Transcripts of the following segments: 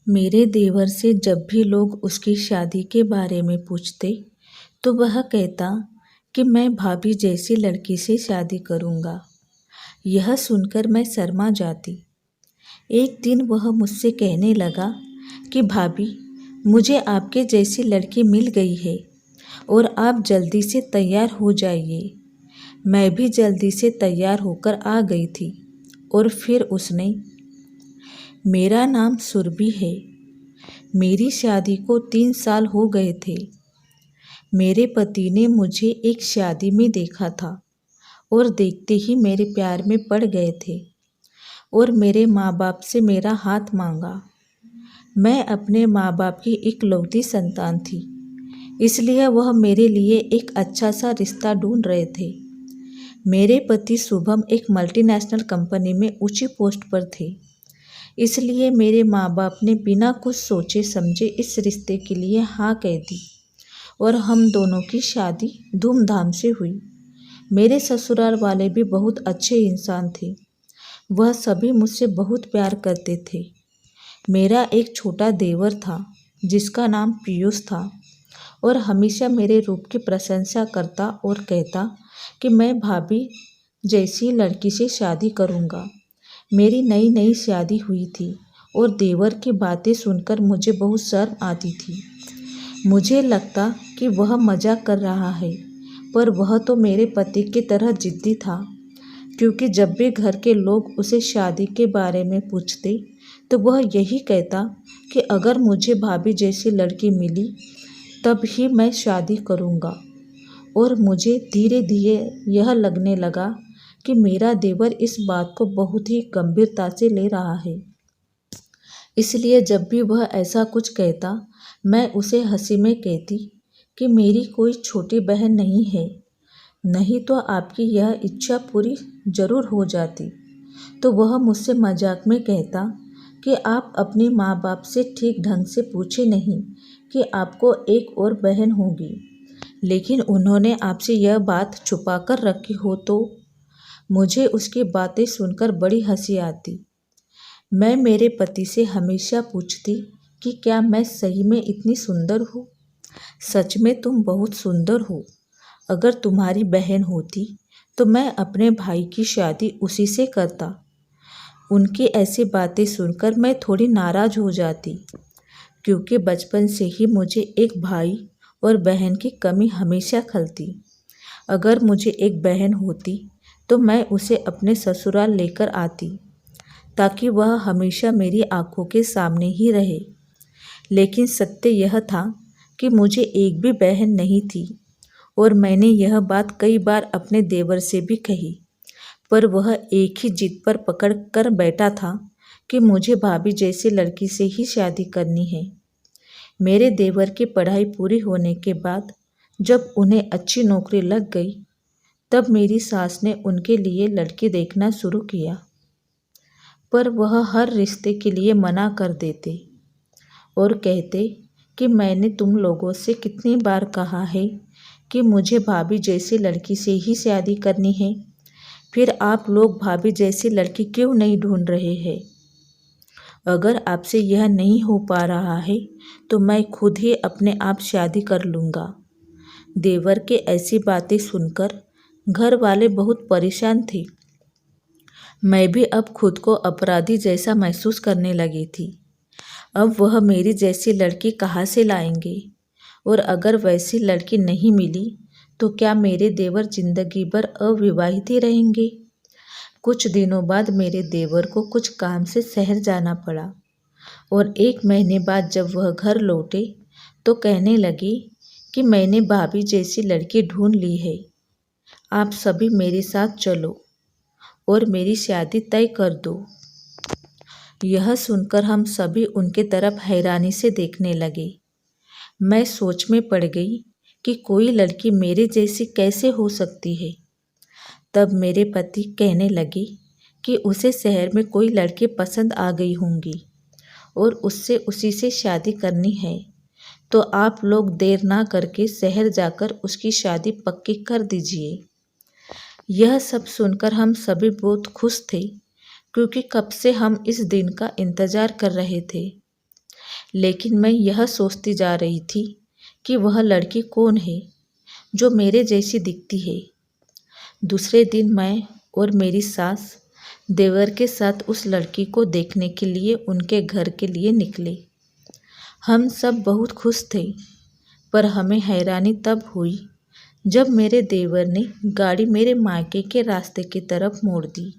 मेरे देवर से जब भी लोग उसकी शादी के बारे में पूछते तो वह कहता कि मैं भाभी जैसी लड़की से शादी करूँगा। यह सुनकर मैं शर्मा जाती। एक दिन वह मुझसे कहने लगा कि भाभी, मुझे आपके जैसी लड़की मिल गई है और आप जल्दी से तैयार हो जाइए। मैं भी जल्दी से तैयार होकर आ गई थी और फिर उसने, मेरा नाम सुरभि है। मेरी शादी को 3 साल हो गए थे। मेरे पति ने मुझे एक शादी में देखा था और देखते ही मेरे प्यार में पड़ गए थे और मेरे माँ बाप से मेरा हाथ मांगा। मैं अपने माँ बाप की इकलौती संतान थी, इसलिए वह मेरे लिए एक अच्छा सा रिश्ता ढूंढ रहे थे। मेरे पति शुभम एक मल्टीनेशनल कंपनी में ऊंची पोस्ट पर थे, इसलिए मेरे माँ बाप ने बिना कुछ सोचे समझे इस रिश्ते के लिए हाँ कह दी और हम दोनों की शादी धूमधाम से हुई। मेरे ससुराल वाले भी बहुत अच्छे इंसान थे। वह सभी मुझसे बहुत प्यार करते थे। मेरा एक छोटा देवर था जिसका नाम पीयूष था और हमेशा मेरे रूप की प्रशंसा करता और कहता कि मैं भाभी जैसी लड़की से शादी करूँगा। मेरी नई नई शादी हुई थी और देवर की बातें सुनकर मुझे बहुत शर्म आती थी। मुझे लगता कि वह मजाक कर रहा है, पर वह तो मेरे पति की तरह जिद्दी था, क्योंकि जब भी घर के लोग उसे शादी के बारे में पूछते तो वह यही कहता कि अगर मुझे भाभी जैसी लड़की मिली तब ही मैं शादी करूँगा। और मुझे धीरे धीरे यह लगने लगा कि मेरा देवर इस बात को बहुत ही गंभीरता से ले रहा है। इसलिए जब भी वह ऐसा कुछ कहता, मैं उसे हंसी में कहती कि मेरी कोई छोटी बहन नहीं है, नहीं तो आपकी यह इच्छा पूरी जरूर हो जाती। तो वह मुझसे मजाक में कहता कि आप अपने माँ बाप से ठीक ढंग से पूछे नहीं कि आपको एक और बहन होगी, लेकिन उन्होंने आपसे यह बात छुपा कर रखी हो। तो मुझे उसकी बातें सुनकर बड़ी हंसी आती। मैं मेरे पति से हमेशा पूछती कि क्या मैं सही में इतनी सुंदर हूँ? सच में तुम बहुत सुंदर हो। अगर तुम्हारी बहन होती तो मैं अपने भाई की शादी उसी से करता। उनकी ऐसी बातें सुनकर मैं थोड़ी नाराज हो जाती, क्योंकि बचपन से ही मुझे एक भाई और बहन की कमी हमेशा खलती। अगर मुझे एक बहन होती तो मैं उसे अपने ससुराल लेकर आती, ताकि वह हमेशा मेरी आंखों के सामने ही रहे। लेकिन सत्य यह था कि मुझे एक भी बहन नहीं थी और मैंने यह बात कई बार अपने देवर से भी कही, पर वह एक ही जिद पर पकड़ कर बैठा था कि मुझे भाभी जैसी लड़की से ही शादी करनी है। मेरे देवर की पढ़ाई पूरी होने के बाद जब उन्हें अच्छी नौकरी लग गई, तब मेरी सास ने उनके लिए लड़की देखना शुरू किया, पर वह हर रिश्ते के लिए मना कर देते और कहते कि मैंने तुम लोगों से कितनी बार कहा है कि मुझे भाभी जैसी लड़की से ही शादी करनी है, फिर आप लोग भाभी जैसी लड़की क्यों नहीं ढूंढ रहे हैं? अगर आपसे यह नहीं हो पा रहा है तो मैं खुद ही अपने आप शादी कर लूँगा। देवर के ऐसी बातें सुनकर घर वाले बहुत परेशान थे। मैं भी अब खुद को अपराधी जैसा महसूस करने लगी थी। अब वह मेरी जैसी लड़की कहाँ से लाएंगे? और अगर वैसी लड़की नहीं मिली तो क्या मेरे देवर जिंदगी भर अविवाहित ही रहेंगे? कुछ दिनों बाद मेरे देवर को कुछ काम से शहर जाना पड़ा और 1 महीने बाद जब वह घर लौटे तो कहने लगे कि मैंने भाभी जैसी लड़की ढूंढ ली है, आप सभी मेरे साथ चलो और मेरी शादी तय कर दो। यह सुनकर हम सभी उनके तरफ हैरानी से देखने लगे। मैं सोच में पड़ गई कि कोई लड़की मेरे जैसी कैसे हो सकती है। तब मेरे पति कहने लगे कि उसे शहर में कोई लड़की पसंद आ गई होंगी और उससे उसी से शादी करनी है, तो आप लोग देर ना करके शहर जाकर उसकी शादी पक्की कर दीजिए। यह सब सुनकर हम सभी बहुत खुश थे, क्योंकि कब से हम इस दिन का इंतज़ार कर रहे थे। लेकिन मैं यह सोचती जा रही थी कि वह लड़की कौन है जो मेरे जैसी दिखती है। दूसरे दिन मैं और मेरी सास देवर के साथ उस लड़की को देखने के लिए उनके घर के लिए निकले। हम सब बहुत खुश थे, पर हमें हैरानी तब हुई जब मेरे देवर ने गाड़ी मेरे मायके के रास्ते की तरफ मोड़ दी।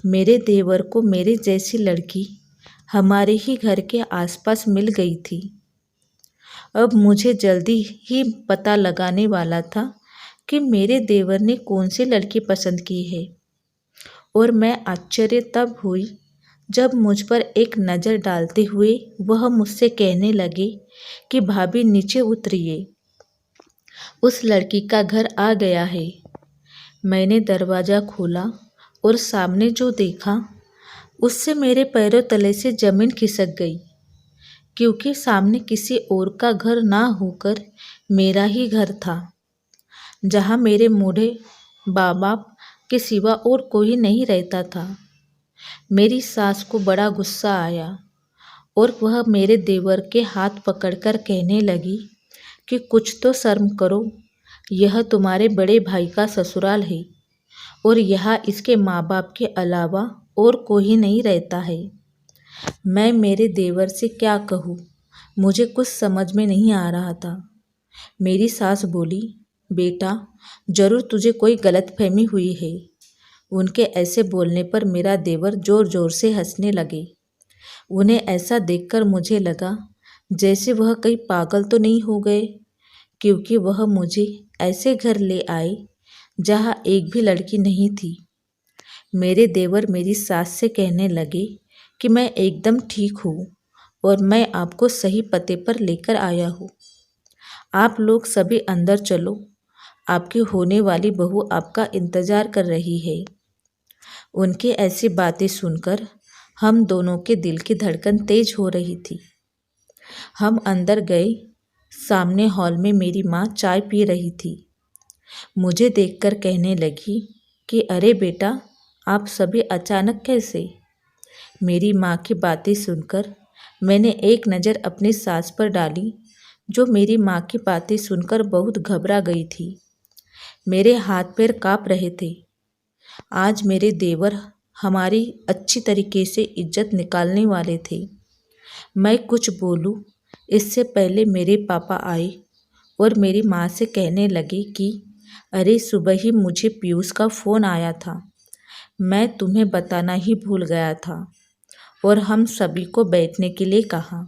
मेरे देवर को मेरे जैसी लड़की हमारे ही घर के आसपास मिल गई थी। अब मुझे जल्दी ही पता लगाने वाला था कि मेरे देवर ने कौन सी लड़की पसंद की है, और मैं आश्चर्य तब हुई जब मुझ पर एक नज़र डालते हुए वह मुझसे कहने लगे कि भाभी नीचे उतरिए, उस लड़की का घर आ गया है। मैंने दरवाज़ा खोला और सामने जो देखा उससे मेरे पैरों तले से ज़मीन खिसक गई, क्योंकि सामने किसी और का घर ना होकर मेरा ही घर था, जहाँ मेरे बूढ़े बाप के सिवा और कोई नहीं रहता था। मेरी सास को बड़ा गुस्सा आया और वह मेरे देवर के हाथ पकड़कर कहने लगी कि कुछ तो शर्म करो, यह तुम्हारे बड़े भाई का ससुराल है और यहाँ इसके माँ बाप के अलावा और कोई नहीं रहता है। मैं मेरे देवर से क्या कहूँ, मुझे कुछ समझ में नहीं आ रहा था। मेरी सास बोली, बेटा जरूर तुझे कोई गलतफहमी हुई है। उनके ऐसे बोलने पर मेरा देवर जोर जोर से हंसने लगे। उन्हें ऐसा देखकर मुझे लगा जैसे वह कहीं पागल तो नहीं हो गए, क्योंकि वह मुझे ऐसे घर ले आए जहाँ एक भी लड़की नहीं थी। मेरे देवर मेरी सास से कहने लगे कि मैं एकदम ठीक हूँ और मैं आपको सही पते पर लेकर आया हूँ। आप लोग सभी अंदर चलो, आपकी होने वाली बहू आपका इंतज़ार कर रही है। उनकी ऐसी बातें सुनकर हम दोनों के दिल की धड़कन तेज हो रही थी। हम अंदर गए। सामने हॉल में मेरी माँ चाय पी रही थी। मुझे देखकर कहने लगी कि अरे बेटा, आप सभी अचानक कैसे? मेरी माँ की बातें सुनकर मैंने एक नज़र अपनी सास पर डाली, जो मेरी माँ की बातें सुनकर बहुत घबरा गई थी। मेरे हाथ पैर काँप रहे थे। आज मेरे देवर हमारी अच्छी तरीके से इज्जत निकालने वाले थे। मैं कुछ बोलूं इससे पहले मेरे पापा आए और मेरी माँ से कहने लगे कि अरे सुबह ही मुझे पीयूष का फ़ोन आया था, मैं तुम्हें बताना ही भूल गया था, और हम सभी को बैठने के लिए कहा।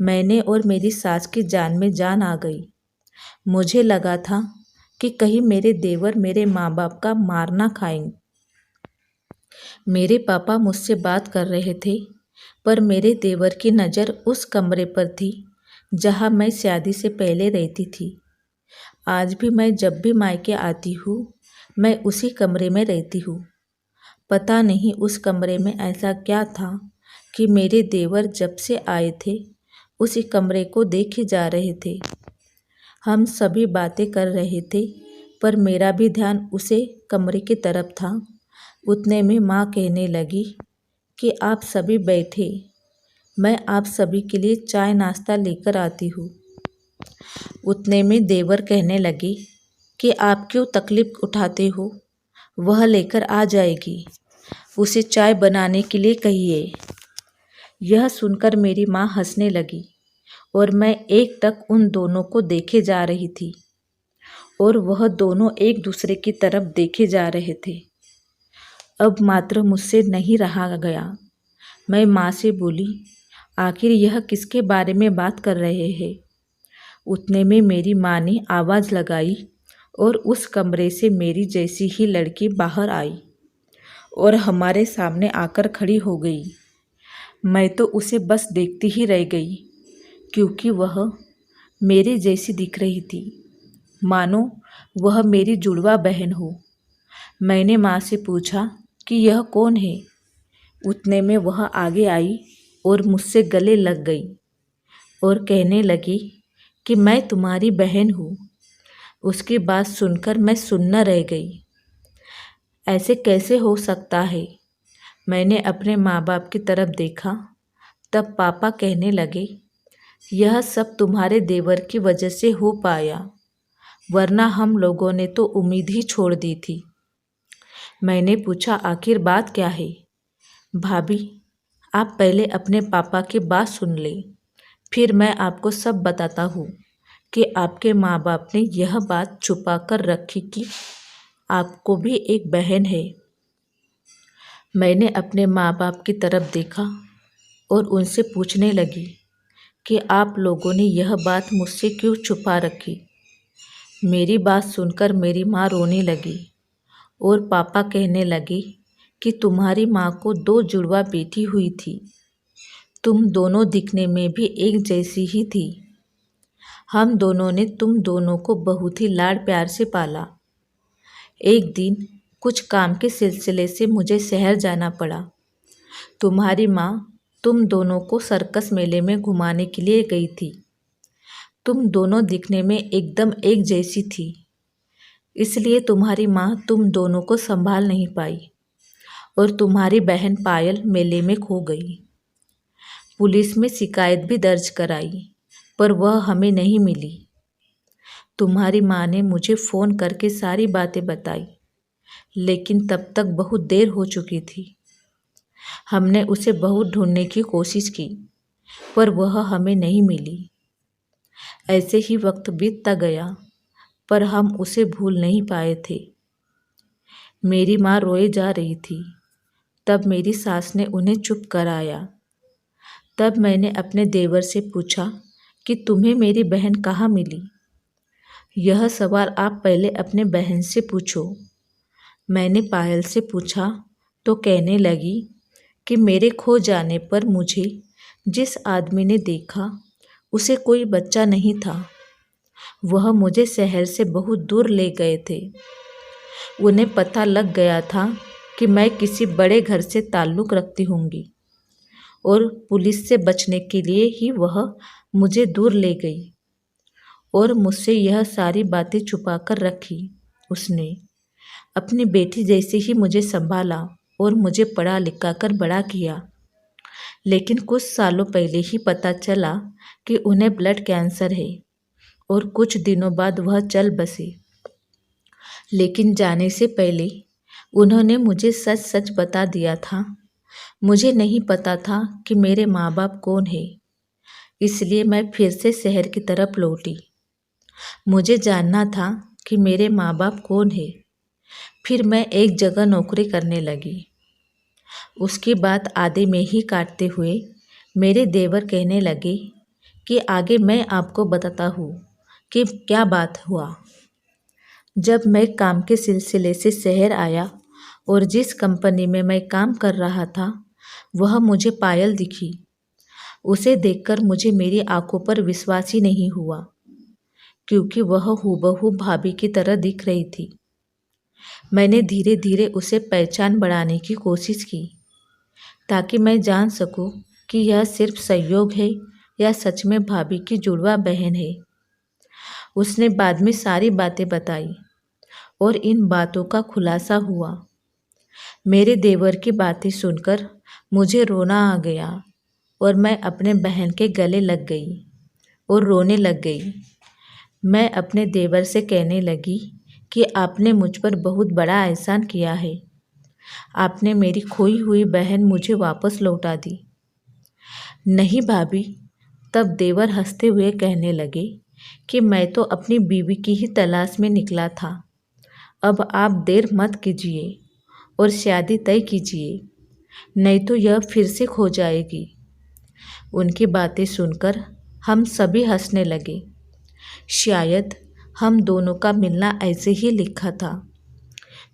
मैंने और मेरी सास की जान में जान आ गई। मुझे लगा था कि कहीं मेरे देवर मेरे माँ बाप का मार ना खाएं। मेरे पापा मुझसे बात कर रहे थे, पर मेरे देवर की नज़र उस कमरे पर थी जहाँ मैं शादी से पहले रहती थी। आज भी मैं जब भी मायके आती हूँ, मैं उसी कमरे में रहती हूँ। पता नहीं उस कमरे में ऐसा क्या था कि मेरे देवर जब से आए थे उसी कमरे को देखे जा रहे थे। हम सभी बातें कर रहे थे, पर मेरा भी ध्यान उसे कमरे की तरफ था। उतने में माँ कहने लगी कि आप सभी बैठे, मैं आप सभी के लिए चाय नाश्ता लेकर आती हूँ। उतने में देवर कहने लगे कि आप क्यों तकलीफ़ उठाते हो, वह लेकर आ जाएगी, उसे चाय बनाने के लिए कहिए। यह सुनकर मेरी माँ हंसने लगी और मैं एकटक उन दोनों को देखे जा रही थी, और वह दोनों एक दूसरे की तरफ देखे जा रहे थे। अब मात्र मुझसे नहीं रहा गया। मैं माँ से बोली, आखिर यह किसके बारे में बात कर रहे हैं? उतने में मेरी माँ ने आवाज़ लगाई और उस कमरे से मेरी जैसी ही लड़की बाहर आई और हमारे सामने आकर खड़ी हो गई। मैं तो उसे बस देखती ही रह गई, क्योंकि वह मेरे जैसी दिख रही थी, मानो वह मेरी जुड़वा बहन हो। मैंने माँ से पूछा कि यह कौन है? उतने में वह आगे आई और मुझसे गले लग गई और कहने लगी कि मैं तुम्हारी बहन हूँ। उसकी बात सुनकर मैं सुन्न रह गई। ऐसे कैसे हो सकता है? मैंने अपने माँ बाप की तरफ देखा तब पापा कहने लगे, यह सब तुम्हारे देवर की वजह से हो पाया, वरना हम लोगों ने तो उम्मीद ही छोड़ दी थी। मैंने पूछा, आखिर बात क्या है? भाभी, आप पहले अपने पापा की बात सुन लें, फिर मैं आपको सब बताता हूँ कि आपके माँ बाप ने यह बात छुपा कर रखी कि आपको भी एक बहन है। मैंने अपने माँ बाप की तरफ देखा और उनसे पूछने लगी कि आप लोगों ने यह बात मुझसे क्यों छुपा रखी। मेरी बात सुनकर मेरी माँ रोने लगी और पापा कहने लगे कि तुम्हारी माँ को 2 जुड़वा बेटी हुई थी। तुम दोनों दिखने में भी एक जैसी ही थी। हम दोनों ने तुम दोनों को बहुत ही लाड प्यार से पाला। एक दिन कुछ काम के सिलसिले से मुझे शहर जाना पड़ा। तुम्हारी माँ तुम दोनों को सर्कस मेले में घुमाने के लिए गई थी। तुम दोनों दिखने में एकदम एक जैसी थी, इसलिए तुम्हारी माँ तुम दोनों को संभाल नहीं पाई और तुम्हारी बहन पायल मेले में खो गई। पुलिस में शिकायत भी दर्ज कराई, पर वह हमें नहीं मिली। तुम्हारी माँ ने मुझे फ़ोन करके सारी बातें बताई, लेकिन तब तक बहुत देर हो चुकी थी। हमने उसे बहुत ढूंढने की कोशिश की, पर वह हमें नहीं मिली। ऐसे ही वक्त बीतता गया, पर हम उसे भूल नहीं पाए थे। मेरी माँ रोए जा रही थी। तब मेरी सास ने उन्हें चुप कराया। तब मैंने अपने देवर से पूछा कि तुम्हें मेरी बहन कहाँ मिली? यह सवाल आप पहले अपने बहन से पूछो। मैंने पायल से पूछा तो कहने लगी कि मेरे खो जाने पर मुझे जिस आदमी ने देखा उसे कोई बच्चा नहीं था। वह मुझे शहर से बहुत दूर ले गए थे। उन्हें पता लग गया था कि मैं किसी बड़े घर से ताल्लुक़ रखती होंगी और पुलिस से बचने के लिए ही वह मुझे दूर ले गई और मुझसे यह सारी बातें छुपा कर रखी। उसने अपनी बेटी जैसे ही मुझे संभाला और मुझे पढ़ा लिखा कर बड़ा किया। लेकिन कुछ सालों पहले ही पता चला कि उन्हें ब्लड कैंसर है और कुछ दिनों बाद वह चल बसे। लेकिन जाने से पहले उन्होंने मुझे सच सच बता दिया था। मुझे नहीं पता था कि मेरे माँ बाप कौन है, इसलिए मैं फिर से शहर की तरफ लौटी। मुझे जानना था कि मेरे माँ बाप कौन है। फिर मैं एक जगह नौकरी करने लगी। उसकी बात आधे में ही काटते हुए मेरे देवर कहने लगे कि आगे मैं आपको बताता हूँ कि क्या बात हुआ। जब मैं काम के सिलसिले से शहर आया और जिस कंपनी में मैं काम कर रहा था वह मुझे पायल दिखी। उसे देखकर मुझे मेरी आंखों पर विश्वास ही नहीं हुआ, क्योंकि वह हूबहू भाभी की तरह दिख रही थी। मैंने धीरे धीरे उसे पहचान बढ़ाने की कोशिश की ताकि मैं जान सकूं कि यह सिर्फ संयोग है या सच में भाभी की जुड़वा बहन है। उसने बाद में सारी बातें बताई और इन बातों का खुलासा हुआ। मेरे देवर की बातें सुनकर मुझे रोना आ गया और मैं अपने बहन के गले लग गई और रोने लग गई। मैं अपने देवर से कहने लगी कि आपने मुझ पर बहुत बड़ा एहसान किया है। आपने मेरी खोई हुई बहन मुझे वापस लौटा दी। नहीं भाभी, तब देवर हंसते हुए कहने लगे कि मैं तो अपनी बीवी की ही तलाश में निकला था। अब आप देर मत कीजिए और शादी तय कीजिए, नहीं तो यह फिर से खो जाएगी। उनकी बातें सुनकर हम सभी हंसने लगे। शायद हम दोनों का मिलना ऐसे ही लिखा था।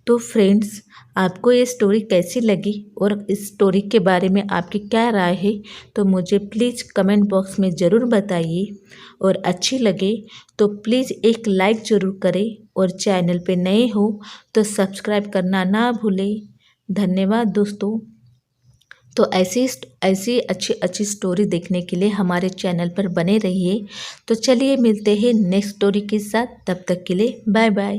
तो फ्रेंड्स, आपको ये स्टोरी कैसी लगी और इस स्टोरी के बारे में आपकी क्या राय है, तो मुझे प्लीज़ कमेंट बॉक्स में ज़रूर बताइए। और अच्छी लगे तो प्लीज़ एक लाइक ज़रूर करें और चैनल पे नए हो तो सब्सक्राइब करना ना भूलें। धन्यवाद दोस्तों। तो ऐसी अच्छी अच्छी स्टोरी देखने के लिए हमारे चैनल पर बने रहिए। तो चलिए मिलते हैं नेक्स्ट स्टोरी के साथ, तब तक के लिए बाय बाय।